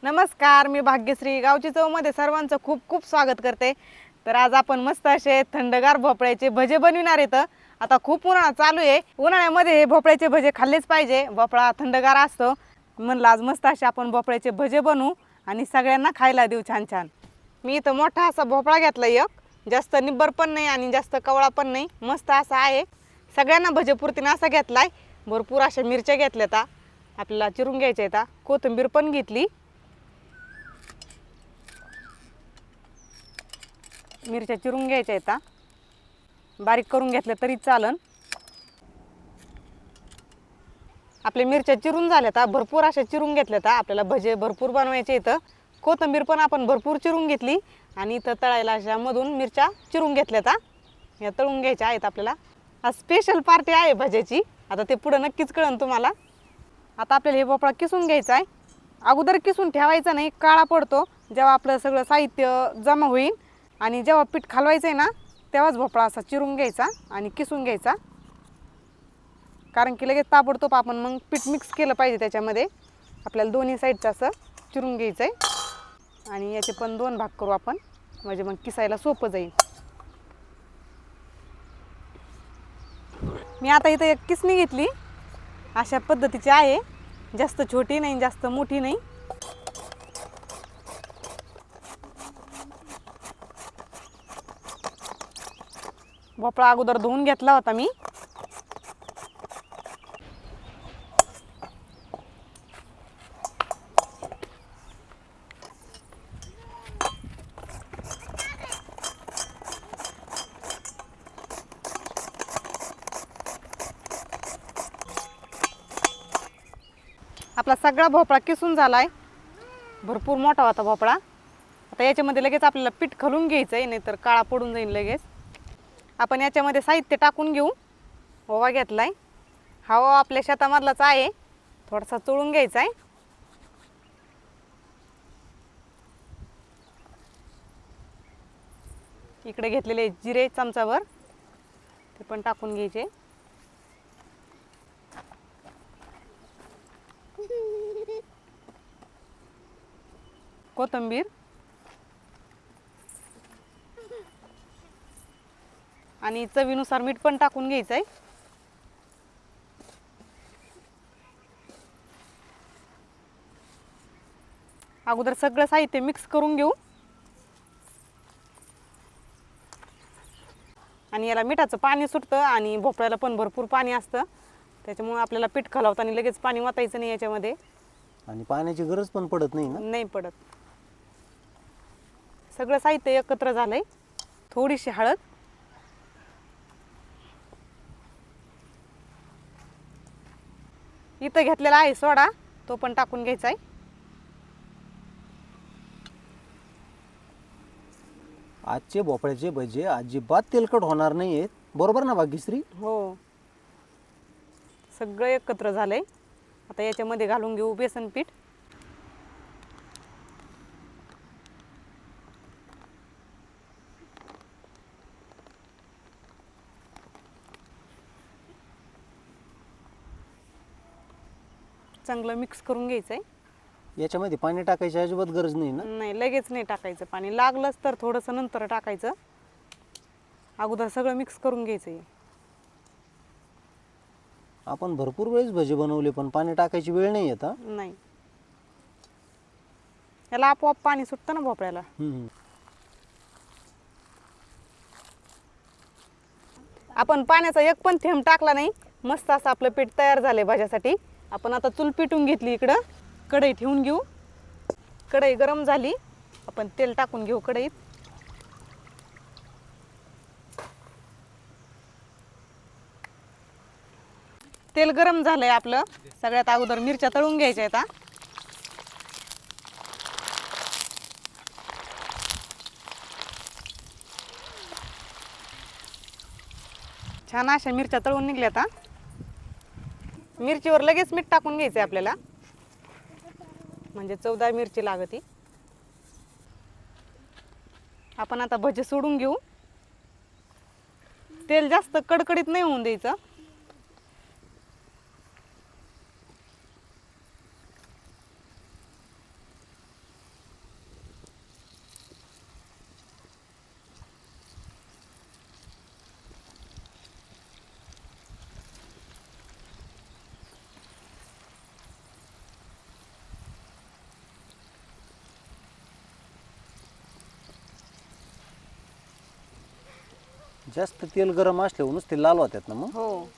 नमस्कार, मी भाग्यश्री गावची चवमध्ये सर्वांचं खूप खूप स्वागत करते। तर आज आपण मस्त असे थंडगार भोपळ्याचे भजे बनविणार आहेत। आता खूप उन्हाळा चालू आहे, उन्हाळ्यामध्ये हे भोपळ्याचे भजे खाल्लेच पाहिजे। भोपळा थंडगार असतो, म्हणलं आज मस्त असे आपण भोपळ्याचे भजे बनवू आणि सगळ्यांना खायला देऊ छान छान। मी इथं मोठा असा भोपळा घेतला, एक जास्त निब्बर पण नाही आणि जास्त कवळा पण नाही, मस्त असा आहे। सगळ्यांना भजेपुरतीने असा घेतलाय। भरपूर अशा मिरच्या घेतल्यात, आपल्याला चिरून घ्यायच्या आहेत। कोथिंबीर पण घेतली, मिरच्या चिरून घ्यायच्या आहेत, बारीक करून घेतल्या तरी चालन। आपल्या मिरच्या चिरून झाल्यात, भरपूर अशा चिरून घेतल्यात। आपल्याला भजे भरपूर बनवायचे आहेत। कोथिंबीर पण आपण भरपूर चिरून घेतली आणि इथं तळायला अशा मधून मिरच्या चिरून घेतल्यात। या तळून घ्यायच्या आहेत आपल्याला। आज स्पेशल पार्टी आहे भज्याची, आता ते पुढे नक्कीच कळेल तुम्हाला। आता आपल्याला हे भोपळा किसून घ्यायचा आहे। अगोदर किसून ठेवायचा नाही, काळा पडतो। जेव्हा आपलं सगळं साहित्य जमा होईल आणि जेव्हा पीठ खालवायचं आहे ना, तेव्हाच भोपळा असा चिरून घ्यायचा आणि किसून घ्यायचा। कारण की लगेच ताबडतोब आपण मग पीठ मिक्स केलं पाहिजे त्याच्यामध्ये। आपल्याला दोन्ही साईडचं असं चिरून घ्यायचं आहे आणि याचे पण दोन भाग करू आपण, म्हणजे मग किसायला सोपं जाईल। मी आता इथं एक किसणी घेतली, अशा पद्धतीची आहे। जास्त छोटी नाही, जास्त मोठी नाही। भोपळा अगोदर धुवून घेतला होता मी। आपला सगळा भोपळा किसून झालाय, भरपूर मोठा होता भोपळा। आता याच्यामध्ये लगेच आपल्याला पीठ घालून घ्यायचं आहे, नाहीतर काळा पडून जाईल लगेच। आपण याच्यामध्ये साहित्य टाकून घेऊ। ओवा घेतलाय, हा ओवा आपल्या शेतामधलाच आहे, थोडासा चोळून घ्यायचा आहे। इकडे घेतलेले जिरे चमचाभर, ते पण टाकून घ्यायचे। कोथिंबीर आणि चवीनुसार मीठ पण टाकून घ्यायचं आहे। अगोदर सगळं साहित्य मिक्स करून घेऊ आणि याला मिठाचं पाणी सुटतं आणि भोपळ्याला पण भरपूर पाणी असतं, त्याच्यामुळे आपल्याला पीठ घालवताना लगेच पाणी वाटायचं नाही याच्यामध्ये, आणि पाण्याची गरज पण पडत नाही ना। नाही पडत। सगळं साहित्य एकत्र झालंय। थोडीशी हळद, इथं घेतलेला आहे सोडा, तो पण टाकून घ्यायचा आहे। आजचे भोपळ्याचे भजे अजिबात तेलकट होणार नाही आहेत, बरोबर ना भाग्यश्री? हो, सगळं एकत्र झालंय। आता याच्यामध्ये घालून घेऊ बेसन पीठ। चांगलं मिक्स करून घ्यायचं आहे। याच्यामध्ये पाणी टाकायची अजिबात गरज नाही ना? नाही, लगेच नाही टाकायचं पाणी, लागलंच तर थोडंसं नंतर टाकायचं। अगोदर सगळं मिक्स करून घ्यायचं आहे। आपण भरपूर वेळेस भजे बनवले, पण पाणी टाकायची वेळ नाही येत। नाही, याला आपोआप पाणी सुटतं ना भोपळ्याला। आपण पाण्याचा एक पण थेंब टाकला नाही, मस्त असं आपलं पीठ तयार झालंय भाज्यासाठी। आपण आता चूल पेटून घेतली, इकडं कढई ठेवून घेऊ। कढई गरम झाली, आपण तेल टाकून घेऊ कढईत। तेल गरम झालंय आपलं, सगळ्यात अगोदर मिरच्या तळून घ्यायच्या आहेत। छान अशा मिरच्या तळून निघल्यात। मिरचीवर लगेच मीठ टाकून घ्यायचं आहे आपल्याला, म्हणजे चवदार मिरची लागती। आपण आता भजे सोडून घेऊ। तेल जास्त कडकडीत नाही होऊन द्यायचं। जास्त तेल गरम असल्यावरूनच ते लाल होतात ना मग. हो,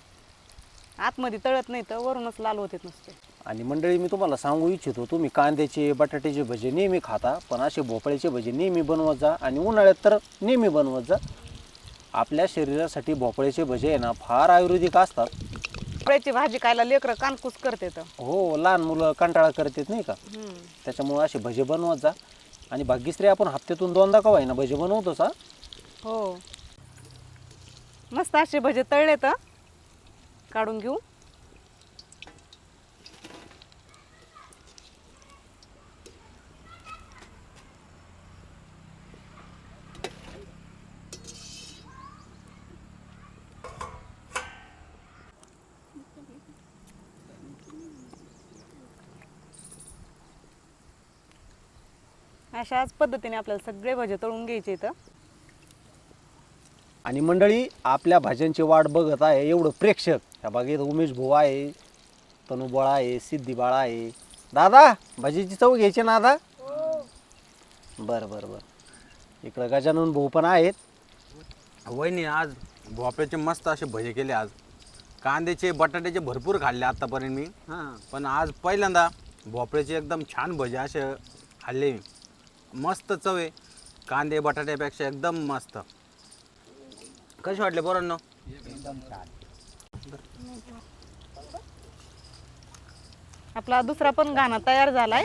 आतमध्ये तळत नाही तर वरूनच लाल होते नुसते. आणि मंडळी मी तुम्हाला सांगू इच्छितो, तुम्ही कांद्याचे बटाट्याचे भजे नेहमी खाता, पण असे भोपळ्याचे भजे नेहमी बनवत जा. आणि उन्हाळ्यात तर नेहमी बनवत जा. आपल्या शरीरासाठी भोपळ्याचे भजे आहे ना फार आयुर्वेदिक असतात. भोपळ्याची भाजी खायला लेकरं कानकूस करते तर. हो, लहान मुलं कंटाळा करतात नाही का, त्याच्यामुळे असे भजे बनवत जा. आणि भाग्यश्री आपण हप्त्यातून 2दा का होईना भजे बनवतोच हा. हो, मस्त असे भजे तळले तर काढून घेऊ. अशाच पद्धतीने आपल्याला सगळे भजे तळून घ्यायचे इथं. आणि मंडळी आपल्या भाज्यांची वाट बघत आहे एवढं प्रेक्षक. ह्या बागेत उमेश भाऊ आहे, तनू बाळा आहे, सिद्धी बाळा आहे. दादा भाजीची चव घ्यायची ना दादा? बरं बरं बरं. इकडं गजानन भाऊ पण आहेत. वहिनी आज भोपळ्याचे मस्त असे भजे केले. आज कांद्याचे बटाट्याचे भरपूर खाल्ले आत्तापर्यंत मी, पण आज पहिल्यांदा भोपळ्याचे एकदम छान भजे असे खाल्ले मी. मस्त चव आहे, कांदे बटाट्यापेक्षा एकदम मस्त. कसे वाटले पोरांनो? एकदम छान. आपला दुसरा पण घाणा तयार झालाय.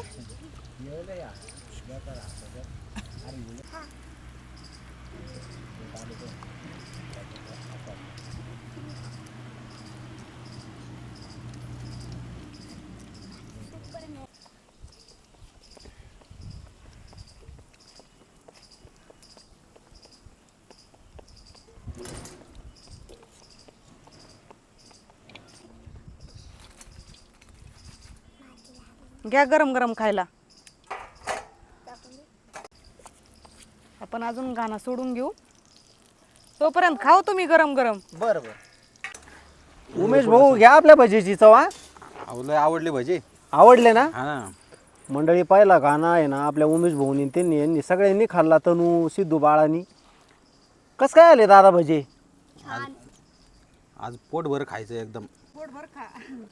घ्या गरम गरम खायला. आपण अजून घाणा सोडून घेऊ, तोपर्यंत खाऊ तुम्ही गरम गरम. बरं बरं. उमेश भाऊ घ्या आपल्या भजीची चव हा. आवले आवडले भजे? आवडले ना? हा. मंडळी पाहिला गाणं आहे ना आपल्या उमेश भाऊनी, त्यांनी यांनी सगळ्यांनी खाल्ला. तनू सिद्धू बाळानी. कसं काय आले दादा भजे? आज पोटभर खायचं एकदम. पोटभर खा.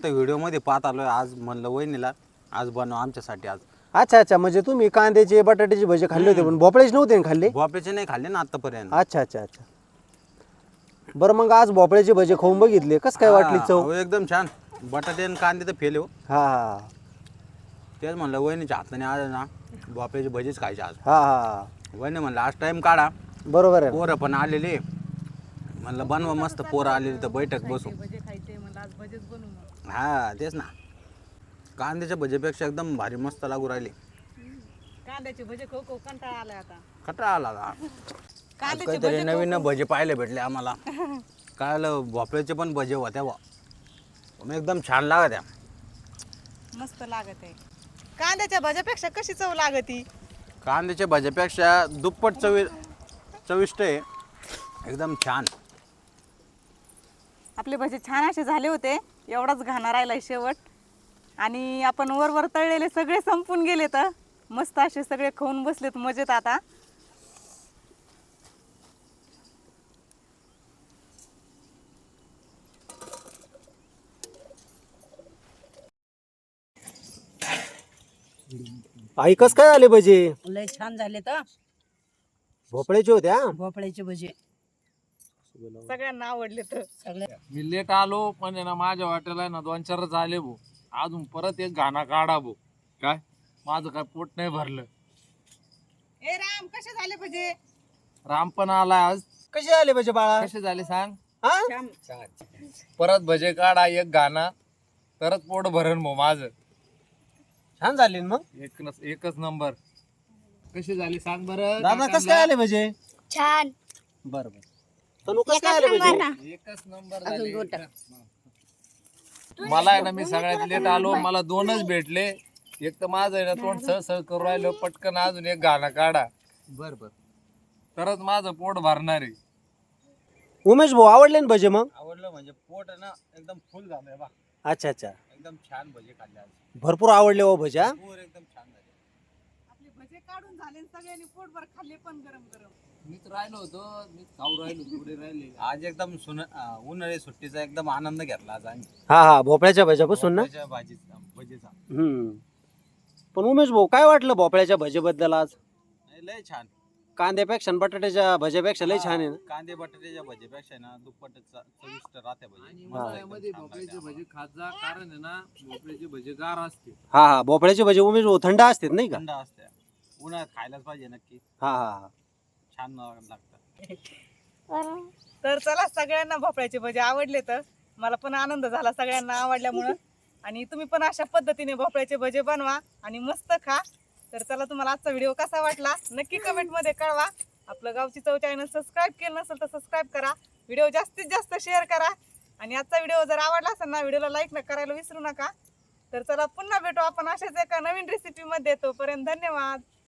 तर व्हिडिओमध्ये पाहत आलोय, आज म्हणलं वहिनीला आज बनव आमच्यासाठी. आज अच्छा अच्छा, म्हणजे तुम्ही कांद्याचे बटाट्याचे भजे खाल्ले होते पण भोपळ्याचे नव्हते ना खाल्ले? भोपळ्याचे नाही खाल्ले ना आतापर्यंत. अच्छा अच्छा अच्छा. बरं मग आज भोपळ्याचे भजे खाऊन बघितले, कसं काय वाटली चव? हो, एकदम छान. बटाटे आणि कांदे तर फेले हो. हा हा तेच म्हणलं वहिनीच्या हाताने आज ना भोपळ्याचे भजेच खायचे आज. हा हा. वहिनी म्हणलं आज टाइम काढा, बरोबर आहे. पोरं पण आलेले, म्हणलं बनवा मस्त. पोरं आलेली तर बैठक बसू. भजे खायचे म्हणलं आज भजेच बनवू मग. हा तेच ना, कांद्याच्या भजेपेक्षा एकदम भारी मस्त लागू राहिले. कांद्याचे भजे खाऊ खाऊ कंटाळा आलाय आता. कटाळा आला आता. आज कांद्याचे काहीतरी भजे नवीन भजे पाहायला भेटले आम्हाला. कळलं भोपळ्याचे पण भजे होत्या बा, पण एकदम छान लागत त्या. मस्त लागत आहे. कांद्याच्या भज्यापेक्षा कशी चव लागती? कांद्याच्या भज्यापेक्षा दुप्पट चविष्ट आहे, एकदम छान. आपले भजे छान असे झाले होते. एवढाच घाणा राहिलाय शेवट. आणि आपण वर तळलेले सगळे संपून गेले तर मस्त असे सगळे खाऊन बसलेत मजेत आता. आई कसं काय आले भजे? लय छान झाले तर भोपळ्याचे होते हा? भोपळ्याचे भजे सगळ्यांना आवडले तर. सगळ्या. मी लेट आलो पण आहे ना माझ्या वाटेला आहे ना 2-4 झाले भाऊ. अजून परत एक घाणा काढा भाऊ. काय माझं काय पोट नाही भरलं. ए राम, कसे झाले भजे? राम पण आला आज. कसे आले भजे बाळा? कसे झाले सांग? हा? परत भजे काढा एक घाणा, तरच पोट भरण भाऊ माझं. छान झाले ना मग? एकच नंबर. कसे झाले सांग बरं दादा कसं काय आले भजे? छान. बरं बरं. तनू कसं काय आले भजे? एकच नंबर झाले. मला आहे ना मी सगळ्यात लेट आलो, मला 2च भेटले. एक तर माझं आहे ना तोंड सळ करू राहिलो, पटकन अजून एक घाणा काढा. बर बर. तरच माझं पोट भरणार आहे. उमेश भाऊ आवडले ना भजे मग? आवडलं म्हणजे पोट आहे ना एकदम फुल झालंय बा. अच्छा अच्छा. एकदम छान भजे खाल्ले आज. भरपूर आवडले हो भज्या. पोर एकदम छान झाले. आपले भजे काढून झाले आणि सगळ्यांनी पोटभर खाल्ले पण गरम गरम. मीच राहिलो होतो, मीच खाऊ राहिलो, थोडे राहिले. आज एकदम उन्हाळी सुट्टीचा एकदम आनंद घेतला आज आम्ही हा हा भोपळ्याच्या भज्यापासून ना. भोपळ्याच्या भजीचा हम्म. पण उमेश भाऊ काय वाटलं भोपळ्याच्या भजीबद्दल आज? लय छान. कांद्यापेक्षा आणि बटाट्याच्या भज्यापेक्षा लय छान आहे ना. कांदे बटाट्याच्या भजीपेक्षा ना दुप्पट चविष्ट राहते आणि भजी. उन्हाळ्यामध्ये भोपळ्याचे भजे खात जा, कारण आहे ना भोपळ्याचे भजे गार असते. हा हा भोपळ्याचे भजे उमेश भाऊ थंड असतात नाही का? थंड असते. उन्हाळ्यात खायलाच पाहिजे नक्की. हा हा हा. छान लागतं. तर चला सगळ्यांना भोपळ्याचे भजे आवडले तर मला पण आनंद झाला सगळ्यांना आवडल्यामुळं. आणि तुम्ही पण अशा पद्धतीने भोपळ्याचे भजे बनवा आणि मस्त खा. तर चला तुम्हाला आजचा व्हिडिओ कसा वाटला नक्की कमेंटमध्ये कळवा. आपलं गावची चव चॅनल सबस्क्राईब केलं नसेल तर सबस्क्राईब करा. व्हिडिओ जास्तीत जास्त शेअर करा. आणि आजचा व्हिडिओ जर आवडला असेल ना व्हिडिओला लाईक करायला विसरू नका. तर चला पुन्हा भेटू आपण अशाच एका नवीन रेसिपीमध्ये. तोपर्यंत धन्यवाद.